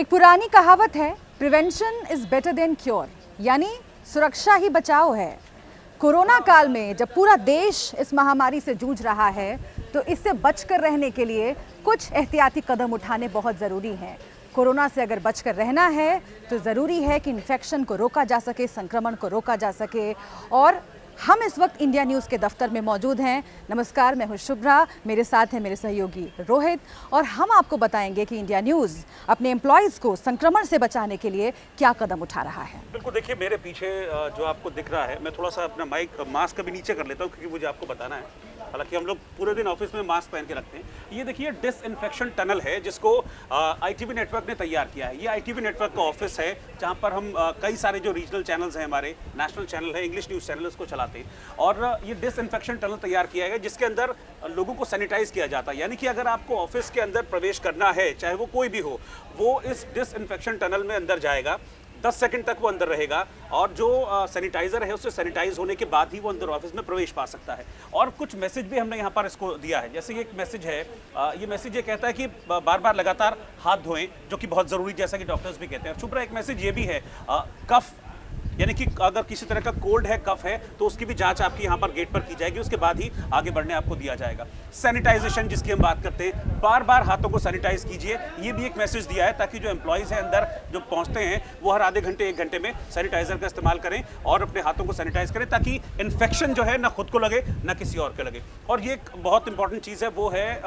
एक पुरानी कहावत है, prevention is better than cure, यानी सुरक्षा ही बचाव है। कोरोना काल में जब पूरा देश इस महामारी से जूझ रहा है तो इससे बचकर रहने के लिए कुछ एहतियाती कदम उठाने बहुत ज़रूरी हैं। कोरोना से अगर बचकर रहना है तो ज़रूरी है कि इन्फेक्शन को रोका जा सके, संक्रमण को रोका जा सके। और हम इस वक्त इंडिया न्यूज़ के दफ्तर में मौजूद हैं। नमस्कार, मैं हूं शुभ्रा, मेरे साथ हैं मेरे सहयोगी रोहित, और हम आपको बताएंगे कि इंडिया न्यूज़ अपने एम्प्लॉयज़ को संक्रमण से बचाने के लिए क्या कदम उठा रहा है। बिल्कुल, देखिए मेरे पीछे जो आपको दिख रहा है, मैं थोड़ा सा अपना मास्क भी नीचे कर लेता हूँ क्योंकि मुझे आपको बताना है। हालांकि हम लोग पूरे दिन ऑफिस में मास्क पहन के रखते हैं। ये देखिए डिसइंफेक्शन टनल है जिसको ITV नेटवर्क ने तैयार किया है। ये ITV नेटवर्क का ऑफिस है जहाँ पर हम कई सारे जो रीजनल चैनल्स हैं, हमारे नेशनल चैनल है, इंग्लिश न्यूज़ चैनल, उसको चलाते हैं। और ये डिसइंफेक्शन टनल तैयार किया है जिसके अंदर लोगों को सैनिटाइज किया जाता है। यानी कि अगर आपको ऑफिस के अंदर प्रवेश करना है, चाहे वो कोई भी हो, वो इस डिसइंफेक्शन टनल में अंदर जाएगा। 10 सेकंड तक वो अंदर रहेगा और जो सैनिटाइजर है उससे सैनिटाइज होने के बाद ही वो अंदर ऑफिस में प्रवेश पा सकता है। और कुछ मैसेज भी हमने यहाँ पर इसको दिया है। जैसे ये एक मैसेज है, ये मैसेज ये कहता है कि बार बार लगातार हाथ धोएं, जो कि बहुत ज़रूरी, जैसा कि डॉक्टर्स भी कहते हैं। शुभ्रा, एक मैसेज ये भी है, कफ, यानी कि अगर किसी तरह का कोल्ड है, कफ है, तो उसकी भी जांच आपकी यहाँ पर गेट पर की जाएगी। उसके बाद ही आगे बढ़ने आपको दिया जाएगा। सैनिटाइजेशन जिसकी हम बात करते हैं, बार बार हाथों को सैनिटाइज कीजिए, ये भी एक मैसेज दिया है ताकि जो एम्प्लॉयज़ हैं अंदर जो पहुँचते हैं वो हर आधे घंटे 1 घंटे में सैनिटाइजर का इस्तेमाल करें और अपने हाथों को सैनिटाइज करें ताकि इन्फेक्शन जो है ना खुद को लगे ना किसी और को लगे। और ये एक बहुत इंपॉर्टेंट चीज़ है, वो है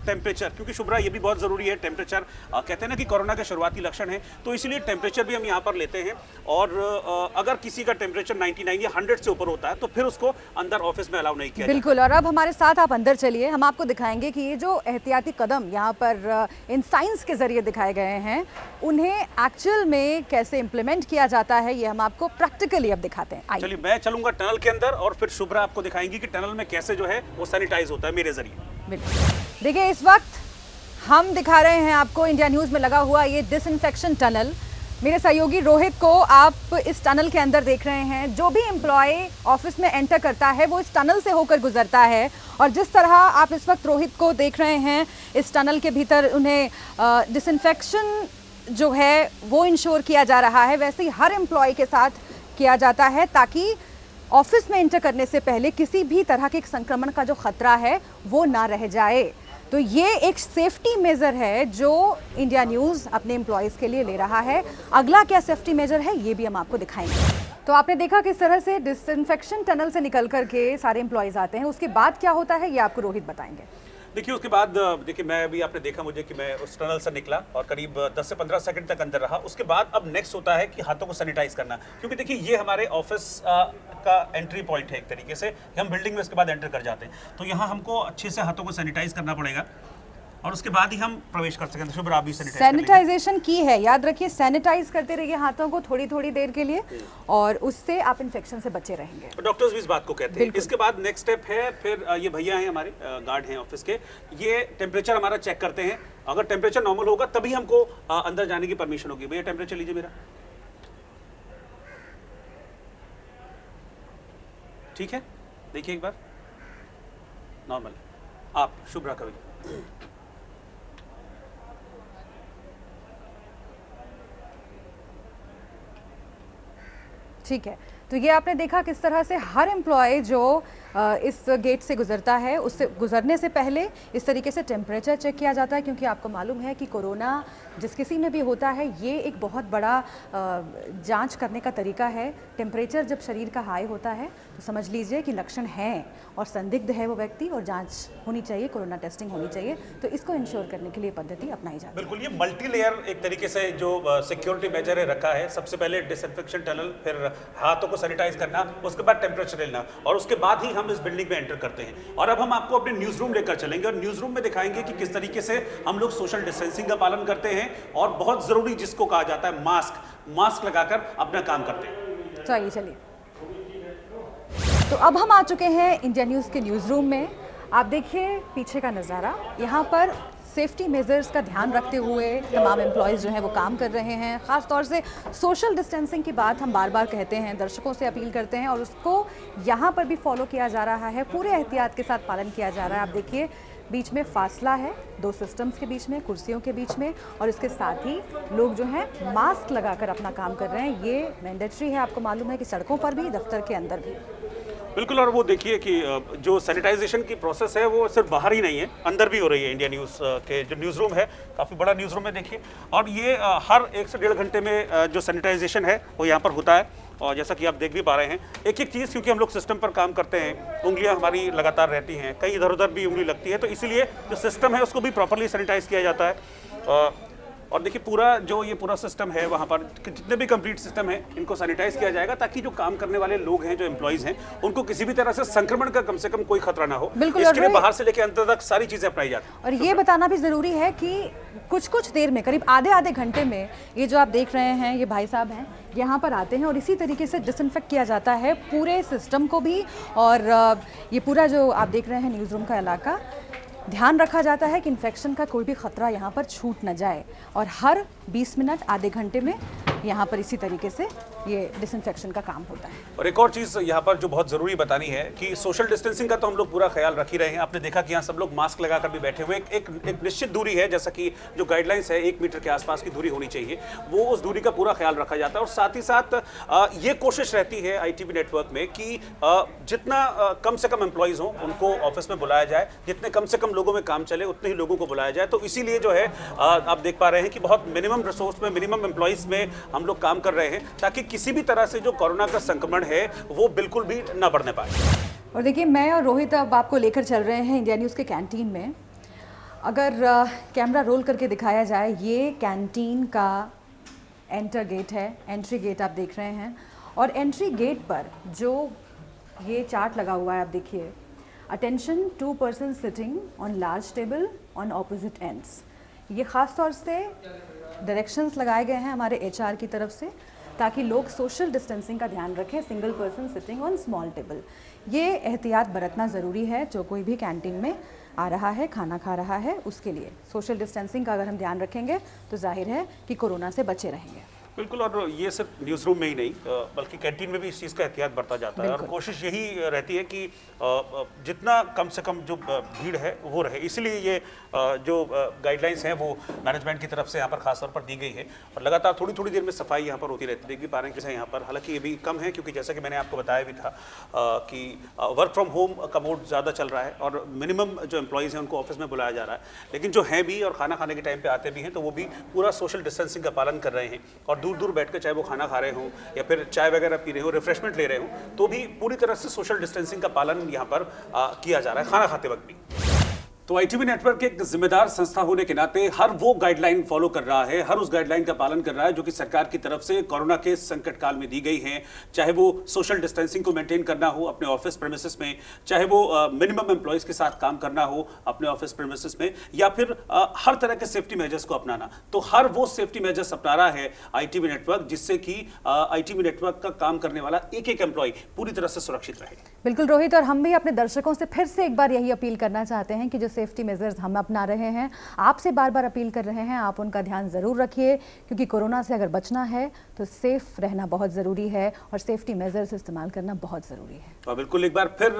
टेम्परेचर, क्योंकि शुभ्रा ये भी बहुत ज़रूरी है। टेम्परेचर कहते हैं ना कि कोरोना के शुरुआती लक्षण है, तो इसलिए टेम्परेचर भी हम यहाँ पर लेते हैं। और अगर किसी का टेम्परेचर 99 या 100 से ऊपर होता है तो फिर उसको अंदर ऑफिस में अलाउ नहीं किया। बिल्कुल। और अब हमारे साथ आप अंदर चलिए, हम आपको दिखाएंगे कि ये जो एहतियाती कदम यहाँ पर इन साइंस के जरिए दिखाए गए हैं, उन्हें एक्चुअल में कैसे इम्प्लीमेंट किया जाता है, ये हम आपको प्रैक्टिकली अब दिखाते हैं। चलिए, मैं चलूंगा टनल के अंदर और फिर शुभ्रा आपको दिखाएंगी कि टनल में कैसे जो है वो सैनिटाइज होता है मेरे जरिए। बिल्कुल। देखिए, इस वक्त हम दिखा रहे हैं आपको इंडिया न्यूज़ में लगा हुआ ये डिसइंफेक्शन टनल। मेरे सहयोगी रोहित को आप इस टनल के अंदर देख रहे हैं। जो भी एम्प्लॉय ऑफिस में एंटर करता है वो इस टनल से होकर गुजरता है। और जिस तरह आप इस वक्त रोहित को देख रहे हैं, इस टनल के भीतर उन्हें डिसइंफेक्शन जो है वो इंश्योर किया जा रहा है, वैसे ही हर एम्प्लॉय के साथ किया जाता है ताकि ऑफिस में एंटर करने से पहले किसी भी तरह के संक्रमण का जो खतरा है वो ना रह जाए। तो ये एक सेफ्टी मेजर है जो इंडिया न्यूज़ अपने एम्प्लॉयज़ के लिए ले रहा है। अगला क्या सेफ्टी मेजर है ये भी हम आपको दिखाएंगे। तो आपने देखा किस तरह से डिसइंफेक्शन टनल से निकल करके सारे एम्प्लॉयज़ आते हैं। उसके बाद क्या होता है ये आपको रोहित बताएंगे। देखिए, उसके बाद देखिए मैं भी, आपने देखा मुझे कि मैं उस टनल से निकला और करीब 10 से 15 सेकंड तक अंदर रहा। उसके बाद अब नेक्स्ट होता है कि हाथों को सैनिटाइज करना, क्योंकि देखिए ये हमारे ऑफिस का एंट्री पॉइंट है। एक तरीके से हम बिल्डिंग में उसके बाद एंटर कर जाते हैं, तो यहाँ हमको अच्छे से हाथों को सैनिटाइज करना पड़ेगा और उसके बाद ही हम प्रवेश कर सकें। शुभ्रा, भी सैनिटाइजेशन की है, याद रखिए, सैनिटाइज करते रहिए हाथों को थोड़ी थोड़ी देर के लिए और उससे आप इन्फेक्शन से बचे रहेंगे। डॉक्टर्स भी इस बात को कहते हैं। इसके बाद नेक्स्ट स्टेप है, फिर ये भैया हैं हमारे गार्ड हैं ऑफिस के, ये टेम्परेचर हमारा चेक करते हैं। अगर टेम्परेचर नॉर्मल होगा तभी हमको अंदर जाने की परमिशन होगी। भैया टेम्परेचर लीजिए मेरा, ठीक है, देखिए एक बार नॉर्मल। आप शुभ्रा का भी ठीक है। तो ये आपने देखा किस तरह से हर एम्प्लॉय जो इस गेट से गुजरता है, उससे गुजरने से पहले इस तरीके से टेम्परेचर चेक किया जाता है, क्योंकि आपको मालूम है कि कोरोना जिस किसी में भी होता है ये एक बहुत बड़ा जांच करने का तरीका है। टेम्परेचर जब शरीर का हाई होता है तो समझ लीजिए कि लक्षण हैं और संदिग्ध है वो व्यक्ति और जांच होनी चाहिए, कोरोना टेस्टिंग होनी चाहिए। तो इसको इंश्योर करने के लिए पद्धति अपनाई जाती है। बिल्कुल, ये मल्टी लेयर एक तरीके से जो सिक्योरिटी मेजर है रखा है। सबसे पहले डिसइंफेक्शन टनल, फिर हाथों को सैनिटाइज करना, उसके बाद टेम्परेचर लेना और उसके बाद ही हम इस बिल्डिंग में एंटर करते हैं। और अब हम आपको अपने न्यूज़ रूम लेकर चलेंगे और न्यूज़ रूम में दिखाएंगे कि किस तरीके से हम लोग सोशल डिस्टेंसिंग का पालन करते हैं और बहुत ज़रूरी जिसको कहा जाता है मास्क लगाकर अपना काम करते हैं। चलिए। तो अब हम आ चुके हैं इंडिया न्यूज़ के न्यूज़ रूम में। आप देखिए पीछे का नज़ारा, यहाँ पर सेफ्टी मेजर्स का ध्यान रखते हुए तमाम एम्प्लॉयज़ जो हैं वो काम कर रहे हैं। ख़ास तौर से सोशल डिस्टेंसिंग की बात हम बार बार कहते हैं, दर्शकों से अपील करते हैं और उसको यहाँ पर भी फॉलो किया जा रहा है, पूरे एहतियात के साथ पालन किया जा रहा है। आप देखिए बीच में फासला है, दो सिस्टम्स के बीच में, कुर्सियों के बीच में, और इसके साथ ही लोग जो हैं मास्क लगाकर अपना काम कर रहे हैं। ये मैंडेटरी है, आपको मालूम है कि सड़कों पर भी, दफ्तर के अंदर भी। बिल्कुल, और वो देखिए कि जो सैनिटाइजेशन की प्रोसेस है वो सिर्फ बाहर ही नहीं है, अंदर भी हो रही है। इंडिया न्यूज़ के जो न्यूज़ रूम है, काफ़ी बड़ा न्यूज़ रूम है देखिए, और ये हर 1 से 1.5 घंटे में जो सैनिटाइजेशन है वो यहाँ पर होता है। और जैसा कि आप देख भी पा रहे हैं, एक एक चीज़, क्योंकि हम लोग सिस्टम पर काम करते हैं, उंगलियां हमारी लगातार रहती हैं, कहीं इधर उधर भी उंगली लगती है, तो इसीलिए जो सिस्टम है उसको भी प्रॉपरली सैनिटाइज किया जाता है। और देखिए पूरा जो ये पूरा सिस्टम है, वहाँ पर जितने भी कंप्लीट सिस्टम है इनको सैनिटाइज किया जाएगा, ताकि जो काम करने वाले लोग हैं, जो एम्प्लॉइज हैं, उनको किसी भी तरह से संक्रमण का कम से कम कोई खतरा ना हो। इसके लिए बाहर से लेकर अंत तक सारी चीजें अपनाई जाती हैं। और ये बताना भी ज़रूरी है कि कुछ देर में, करीब आधे घंटे में, ये जो आप देख रहे हैं, ये भाई साहब हैं, यहाँ पर आते हैं और इसी तरीके से डिसइंफेक्ट किया जाता है पूरे सिस्टम को भी। और ये पूरा जो आप देख रहे हैं न्यूज़ रूम का इलाका, ध्यान रखा जाता है कि इन्फेक्शन का कोई भी खतरा यहाँ पर छूट न जाए। और हर 20 मिनट, आधे घंटे में यहाँ पर इसी तरीके से ये डिसइंफेक्शन का काम होता है। और एक और चीज़ यहाँ पर जो बहुत ज़रूरी बतानी है कि सोशल डिस्टेंसिंग का तो हम लोग पूरा ख्याल रख ही रहे हैं। आपने देखा कि यहाँ सब लोग मास्क लगाकर भी बैठे हुए हैं। एक निश्चित दूरी है, जैसा कि जो गाइडलाइंस है 1 मीटर के आसपास की दूरी होनी चाहिए, वो उस दूरी का पूरा ख्याल रखा जाता है। और साथ ही साथ ये कोशिश रहती है ITV नेटवर्क में कि जितना कम से कम एम्प्लॉइज़ हों उनको ऑफिस में बुलाया जाए, जितने कम से कम लोगों में काम चले उतने ही लोगों को बुलाया जाए। तो इसीलिए जो है आप देख पा रहे हैं कि बहुत मिनिमम रिसोर्स में, मिनिमम एम्प्लॉइज़ में हम लोग काम कर रहे हैं, ताकि किसी भी तरह से जो कोरोना का संक्रमण है वो बिल्कुल भी ना बढ़ने पाए। और देखिए, मैं और रोहित अब आपको लेकर चल रहे हैं इंडिया न्यूज़ के कैंटीन में। अगर कैमरा रोल करके दिखाया जाए, ये कैंटीन का एंटर गेट है, एंट्री गेट आप देख रहे हैं। और एंट्री गेट पर जो ये चार्ट लगा हुआ है, आप देखिए, attention 2 persons sitting on large table on opposite ends. ये ख़ास तौर से डायरेक्शंस लगाए गए हैं हमारे HR की तरफ से, ताकि लोग सोशल डिस्टेंसिंग का ध्यान रखें, single person sitting on small table. ये एहतियात बरतना ज़रूरी है। जो कोई भी कैंटीन में आ रहा है, खाना खा रहा है, उसके लिए सोशल डिस्टेंसिंग का अगर हम ध्यान रखेंगे तो जाहिर है कि कोरोना से बचे रहेंगे। बिल्कुल, और ये सिर्फ न्यूज़ रूम में ही नहीं बल्कि कैंटीन में भी इस चीज़ का एहतियात बरता जाता है। और कोशिश यही रहती है कि जितना कम से कम जो भीड़ है वो रहे। इसलिए ये जो गाइडलाइंस हैं वो मैनेजमेंट की तरफ से यहाँ पर खास तौर पर दी गई है। और लगातार थोड़ी थोड़ी देर में सफाई यहाँ पर होती रहती है। देख भी पा रहे हैं कि यहाँ पर, हालांकि ये भी कम है, क्योंकि जैसा कि मैंने आपको बताया भी था कि वर्क फ्रॉम होम का मोड ज़्यादा चल रहा है और मिनिमम जो एम्प्लॉइज़ हैं उनको ऑफिस में बुलाया जा रहा है। लेकिन जो हैं भी और खाना खाने के टाइम पर आते भी हैं, तो वो भी पूरा सोशल डिस्टेंसिंग का पालन कर रहे हैं। और दूर दूर बैठ कर, चाहे वो खाना खा रहे हों या फिर चाय वगैरह पी रहे हो, रिफ्रेशमेंट ले रहे हो, तो भी पूरी तरह से सोशल डिस्टेंसिंग का पालन यहाँ पर किया जा रहा है, खाना खाते वक्त भी। तो ITV नेटवर्क एक जिम्मेदार संस्था होने के नाते हर वो गाइडलाइन फॉलो कर रहा है, हर उस गाइडलाइन का पालन कर रहा है जो कि सरकार की तरफ से कोरोना के संकट काल में दी गई है। चाहे वो सोशल डिस्टेंसिंग को मेंटेन करना हो अपने ऑफिस प्रेमिसेस में, चाहे वो मिनिमम एम्प्लॉइज के साथ काम करना हो अपने ऑफिस प्रेमिसेस में, या फिर हर तरह के सेफ्टी मेजर्स को अपनाना। तो हर वो सेफ्टी मेजर्स अपना रहा है ITV नेटवर्क, जिससे कि ITV नेटवर्क का काम करने वाला एक एक एम्प्लॉय पूरी तरह से सुरक्षित रहे। बिल्कुल रोहित, और हम भी अपने दर्शकों से फिर से एक बार यही अपील करना चाहते हैं कि जो सेफ्टी मेजर्स हम अपना रहे हैं, आपसे बार बार अपील कर रहे हैं, आप उनका ध्यान ज़रूर रखिए, क्योंकि कोरोना से अगर बचना है तो सेफ रहना बहुत ज़रूरी है और सेफ्टी मेजर्स इस्तेमाल करना बहुत ज़रूरी है। तो बिल्कुल एक बार फिर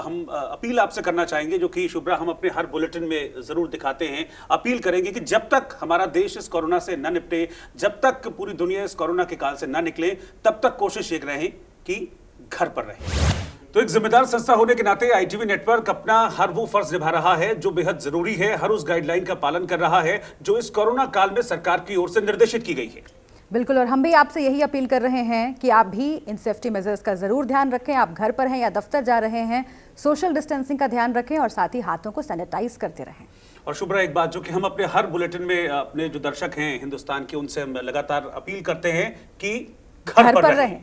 हम अपील आपसे करना चाहेंगे, जो कि शुभ्रा हम अपने हर बुलेटिन में ज़रूर दिखाते हैं। अपील करेंगे कि जब तक हमारा देश इस कोरोना से न निपटे, जब तक पूरी दुनिया इस कोरोना के काल से न निकले, तब तक कोशिश ये रहे कि घर पर रहें। तो एक जिम्मेदार संस्था होने के नाते ITV नेटवर्क अपना हर वो फर्ज निभा रहा है जो बेहद जरूरी है, हर उस गाइडलाइन का पालन कर रहा है जो इस कोरोना काल में सरकार की ओर से निर्देशित की गई है। बिल्कुल, और हम भी आपसे यही अपील कर रहे हैं कि आप भी इन सेफ्टी मेजर्स का ज़रूर ध्यान रखें। आप घर पर हैं या दफ्तर जा रहे हैं, सोशल डिस्टेंसिंग का ध्यान रखें और साथ ही हाथों को सैनिटाइज करते रहें। और शुभ्रा, एक बात जो कि हम अपने हर बुलेटिन में अपने जो दर्शक हैं हिंदुस्तान के, उनसे हम लगातार अपील करते हैं कि घर पर रहें।